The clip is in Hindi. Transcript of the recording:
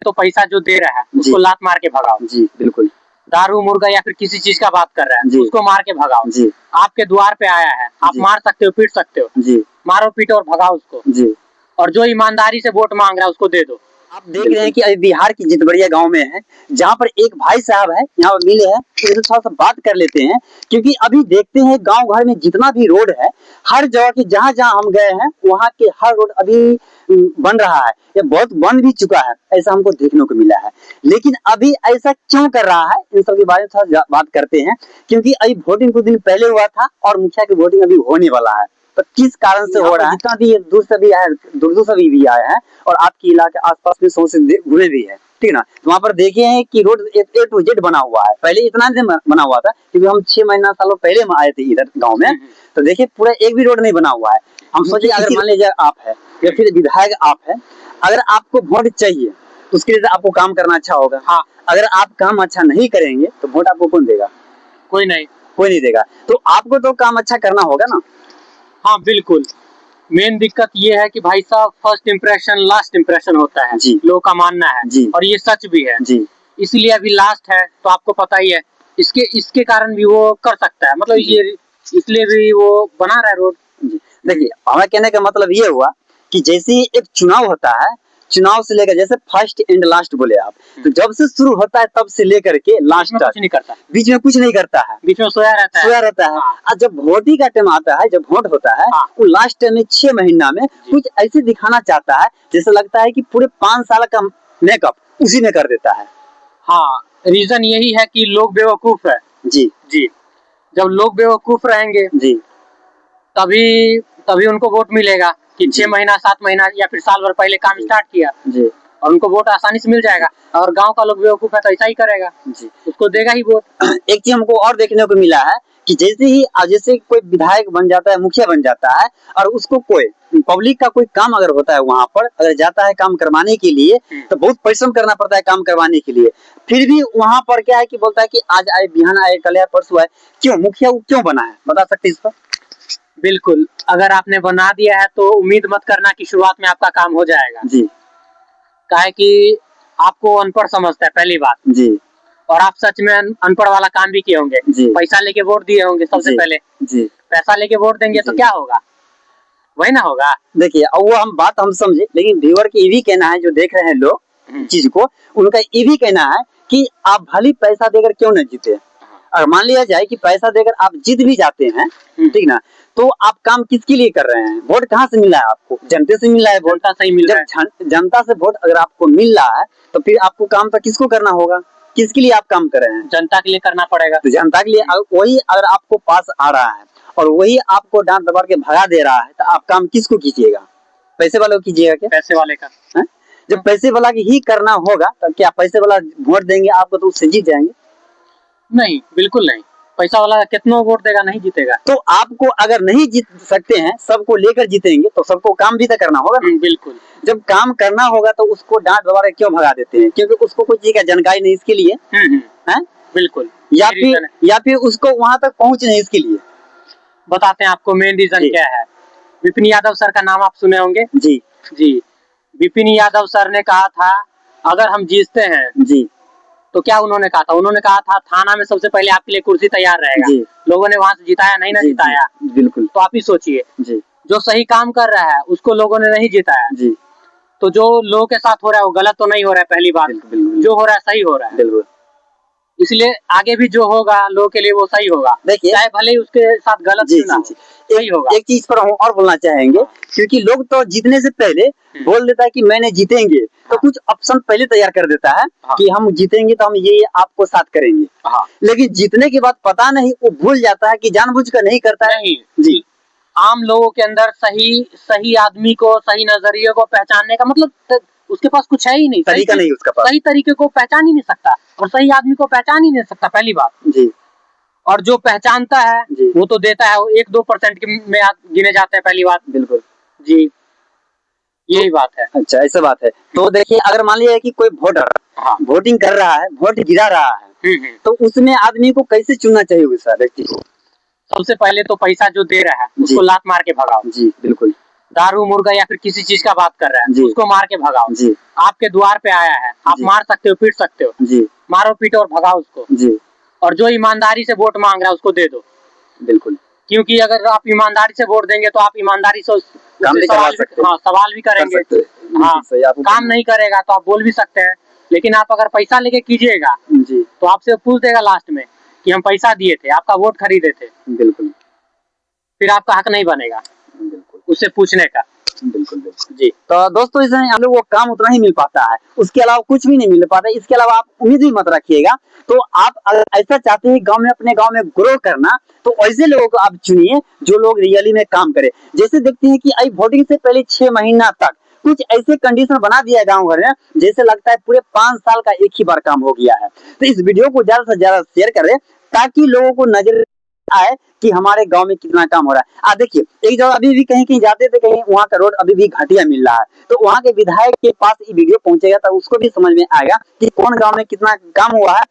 तो पैसा जो दे रहा है उसको लात मार के भगाओ। जी बिल्कुल। दारू मुर्गा या फिर किसी चीज का बात कर रहा है उसको मार के भगाओ। जी। आपके द्वार पे आया है, आप मार सकते हो, पीट सकते हो। जी। मारो पीटो और भगाओ उसको। जी। और जो ईमानदारी से वोट मांग रहा है उसको दे दो। आप देख रहे हैं कि अभी बिहार की जितबड़िया गांव में है, जहां पर एक भाई साहब है, यहाँ पर मिले हैं, तो थोड़ा सा बात कर लेते हैं। क्योंकि अभी देखते हैं गांव घर में जितना भी रोड है, हर जगह की जहां जहां हम गए हैं वहां के हर रोड अभी बन रहा है, ये बहुत बन भी चुका है, ऐसा हमको देखने को मिला है। लेकिन अभी ऐसा क्यों कर रहा है, इन सब के बारे में थोड़ा बात करते हैं। क्योंकि अभी वोटिंग कुछ दिन पहले हुआ था और मुखिया की वोटिंग अभी होने वाला है, तो किस कारण से हो रहा है, जितना भी दूर से भी आए, दूर से भी आए हैं और आपके इलाके आसपास में सौ से घूमे भी है, ठीक ना। तो वहाँ पर देखे हैं कि रोड A to Z बना हुआ है, पहले इतना नहीं बना हुआ था, क्योंकि हम 6 महीना सालों पहले में आए थे इधर गाँव में, तो देखिए पूरा एक भी रोड नहीं बना हुआ है। हम सोचे अगर मान लीजिए आप है या फिर विधायक आप है, अगर आपको वोट चाहिए तो उसके लिए आपको काम करना अच्छा होगा। हाँ, अगर आप काम अच्छा नहीं करेंगे तो वोट आपको कौन देगा? कोई नहीं, कोई नहीं देगा। तो आपको तो काम अच्छा करना होगा ना। हाँ बिल्कुल। मेन दिक्कत ये है कि भाई साहब फर्स्ट इम्प्रेशन लास्ट इम्प्रेशन होता है, लोगों का मानना है जी। और ये सच भी है जी। इसलिए अभी लास्ट है तो आपको पता ही है, इसके कारण भी वो कर सकता है, मतलब ये इसलिए भी वो बना रहा है रोड। देखिए हमारा कहने का मतलब ये हुआ कि जैसे ही एक चुनाव होता है, चुनाव से लेकर जैसे फर्स्ट एंड लास्ट बोले आप, तो जब से शुरू होता है तब से लेकर के लास्ट तक कुछ नहीं करता, बीच में कुछ नहीं करता है, बीच में सोया रहता है। और जब वोटिंग का टाइम आता है, जब वोट होता है, वो लास्ट टाइम में 6 महीना में कुछ ऐसे दिखाना चाहता है जैसे लगता है कि पूरे 5 साल का मेकअप उसी में कर देता है। हाँ, रीजन यही है कि लोग बेवकूफ है जी जी। जब लोग बेवकूफ रहेंगे जी तभी उनको वोट मिलेगा कि 6 महीना 7 महीना या फिर साल भर पहले काम स्टार्ट किया जी, और उनको वोट आसानी से मिल जाएगा। और गांव का लोग बेवकूफ है तो ऐसा ही करेगा जी, उसको देगा ही वोट। एक चीज हमको और देखने को मिला है कि जैसे कोई विधायक बन जाता है, मुखिया बन जाता है, और उसको कोई पब्लिक का कोई काम अगर होता है, वहां पर अगर जाता है काम करवाने के लिए, तो बहुत परिश्रम करना पड़ता है काम करवाने के लिए। फिर भी वहां पर क्या है कि बोलता है कि आज आए, बिहान आए, कल आए, परसों आए। क्यों मुखिया क्यों बना है, बता सकते इस पर? बिल्कुल, अगर आपने बना दिया है तो उम्मीद मत करना कि शुरुआत में आपका काम हो जाएगा जी। काहे कि आपको अनपढ़ समझता है पहली बात जी, और आप सच में अनपढ़ वाला काम भी किए होंगे जी। पैसा लेके वोट दिए होंगे सबसे पहले जी। पैसा लेके वोट देंगे तो क्या होगा, वही ना होगा। देखिए अब वो हम बात हम समझे, लेकिन व्यूअर की ये भी कहना है, जो देख रहे हैं लोग चीज को, उनका ये भी कहना है कि आप भली पैसा देकर क्यों न जीते। और मान लिया जाए कि पैसा देकर आप जीत भी जाते हैं, ठीक ना, तो आप काम किसके लिए कर रहे हैं? वोट कहाँ से मिला है आपको? जनता से मिला है, वोट से ही मिल रहा है। जनता से वोट अगर आपको मिल रहा है तो फिर आपको काम तो किसको करना होगा? किसके लिए आप काम कर रहे हैं? जनता के लिए करना पड़ेगा। तो जनता के लिए वही अगर आपको पास आ रहा है और वही आपको डांट दबा के भगा दे रहा है, तो आप काम किसको कीजिएगा? पैसे वाले को कीजिएगा क्या? पैसे वाले का है? जब पैसे वाला की ही करना होगा तो क्या पैसे वाला वोट देंगे आपको तो उससे जीत जाएंगे? नहीं, बिल्कुल नहीं। पैसा वाला कितना वोट देगा, नहीं जीतेगा। तो आपको अगर नहीं जीत सकते हैं, सबको लेकर जीतेंगे तो सबको काम भी तो करना होगा ना। बिल्कुल। जब काम करना होगा तो उसको डांट दबा के क्यों भगा देते हैं? क्योंकि उसको कोई चीज का जानकारी नहीं इसके लिए है, बिल्कुल। या फिर उसको वहां तक पहुंच नहीं इसके लिए। बताते हैं आपको मेन रीजन क्या है। विपिन यादव सर का नाम आप सुने होंगे जी जी। विपिन यादव सर ने कहा था अगर हम जीतते हैं जी तो क्या उन्होंने कहा था? उन्होंने कहा था थाना में सबसे पहले आपके लिए कुर्सी तैयार रहेगा। लोगों ने वहां से जिताया नहीं ना जिताया, बिल्कुल। तो आप ही सोचिए, जो सही काम कर रहा है उसको लोगों ने नहीं जिताया जी, तो जो लोगों के साथ हो रहा है वो गलत तो नहीं हो रहा है। पहली बात, जो हो रहा है सही हो रहा है, बिल्कुल। इसलिए आगे भी जो होगा लोगों के लिए वो सही होगा, देखिए चाहे भले ही उसके साथ गलत ना हो, सही होगा। एक चीज पर हम और बोलना चाहेंगे, क्योंकि लोग तो जीतने से पहले बोल देता है कि मैंने जीतेंगे, तो कुछ ऑप्शन पहले तैयार कर देता है कि हम जीतेंगे तो हम ये आपको साथ करेंगे, लेकिन जीतने के बाद पता नहीं वो भूल जाता है कि जानबूझकर नहीं करता है जी। आम लोगों के अंदर सही आदमी को, सही नजरिए को पहचानने का मतलब उसके पास कुछ है ही नहीं, तरीका नहीं उसका पास, सही तरीके को पहचान ही नहीं सकता और सही आदमी को पहचान ही नहीं सकता, पहली बात जी। और जो पहचानता है वो तो देता है, 1-2% में गिने जाते हैं, पहली बात, बिल्कुल जी, यही बात है। अच्छा ऐसा बात है। तो देखिए अगर मान लिया कि कोई वोटर वोटिंग कर रहा है, वोट गिरा रहा है, तो उसमें आदमी को कैसे चुनना चाहिए उस व्यक्ति को? सबसे पहले तो पैसा जो दे रहा है उसको लात मार के भगाओ जी, बिल्कुल। दारू मुर्गा या फिर किसी चीज का बात कर रहा है, जी। उसको मार के भगाओ। जी। आपके द्वार पे आया है, आप जी। मार सकते हो, पीट सकते हो, जी। मारो पीटो और भगाओ उसको। जी। और जो ईमानदारी से वोट मांग रहा है उसको दे दो। बिल्कुल। क्योंकि अगर आप ईमानदारी से वोट देंगे तो आप ईमानदारी से सवाल भी करेंगे। हाँ, काम नहीं करेगा तो आप बोल भी सकते हैं, लेकिन आप अगर पैसा लेके कीजिएगा जी। तो आपसे पूछ देगा लास्ट में कि हम पैसा दिए थे, आपका वोट खरीदे थे। बिल्कुल। फिर आपका हक नहीं बनेगा उससे पूछने का। बिल्कुल जी। तो दोस्तों इसमें हम लोग को काम उतना ही मिल पाता है, उसके अलावा कुछ भी नहीं मिल पाता। इसके अलावा आप उम्मीद भी मत रखिएगा। तो आप अगर ऐसा चाहते हैं गांव में, अपने गांव में ग्रो करना, तो ऐसे लोगों को आप चुनिए जो लोग रियली में काम करें। जैसे देखते हैं कि अभी वोटिंग से पहले 6 महीना तक कुछ ऐसे कंडीशन बना दिया है गांव घर में, जैसे लगता है पूरे 5 साल का एक ही बार काम हो गया है। तो इस वीडियो को ज्यादा से ज्यादा शेयर करें ताकि लोगों को नजर आए कि हमारे गांव में कितना काम हो रहा है। देखिए एक जगह अभी भी कहीं जाते थे, कहीं वहां का रोड अभी भी घटिया मिल रहा है, तो वहां के विधायक के पास ये वीडियो पहुंचेगा तो उसको भी समझ में आएगा कि कौन गांव में कितना काम हुआ है।